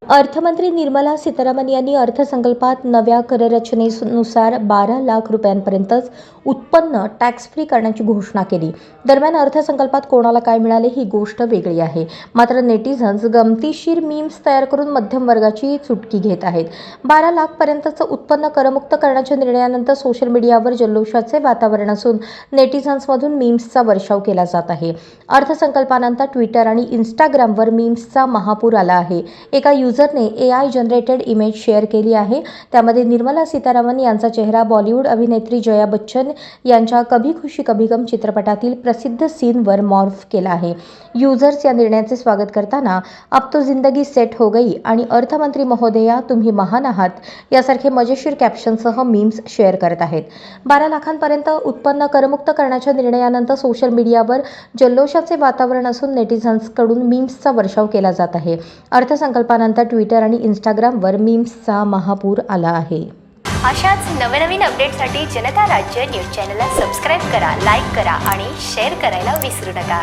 अर्थमंत्री निर्मला सीतारामन यांनी अर्थसंकल्पात नव्या कररचनेनुसार 12 लाख रुपयांपर्यंतच उत्पन्न टॅक्स फ्री करण्याची घोषणा केली. दरम्यान अर्थसंकल्पात कोणाला काय मिळाले ही गोष्ट वेगळी आहे. मात्र नेटिझन्स गमतीशीर मीम्स तयार करून मध्यम वर्गाची चुटकी घेत आहेत. 12 लाख पर्यंतचं उत्पन्न करमुक्त करण्याच्या निर्णयानंतर सोशल मीडियावर जल्लोषाचे वातावरण असून नेटिझन्समधून मीम्सचा वर्षाव केला जात आहे. अर्थसंकल्पानंतर ट्विटर आणि इंस्टाग्रामवर मीम्सचा महापूर आला आहे. एका युजरने AI जनरेटेड इमेज शेअर केली आहे. त्यामध्ये निर्मला सीतारामन यांचा चेहरा बॉलिवूड अभिनेत्री जया बच्चन यांच्या कभी खुशी कभी गम चित्रपटातील प्रसिद्ध सीनवर मॉर्फ केला आहे. युजर्स या निर्णयाचे स्वागत करताना अब तो जिंदगी सेट हो गई आणि अर्थमंत्री महोदया तुम्ही महान आहात यासारखे मजेशीर कॅप्शनसह मीम्स शेअर करत आहेत. 12 लाखांपर्यंत उत्पन्न करमुक्त करण्याच्या निर्णयानंतर सोशल मीडियावर जल्लोषाचे वातावरण असून नेटिझन्सकडून मीम्सचा वर्षाव केला जात आहे. अर्थसंकल्पानंतर ट्विटर आणि इंस्टाग्रामवर मीम्सचा महापूर आला आहे. अशाच नवनवीन अपडेट्ससाठी जनता राज्य न्यूज चॅनलला सबस्क्राईब करा, लाईक करा आणि शेअर करायला विसरू नका.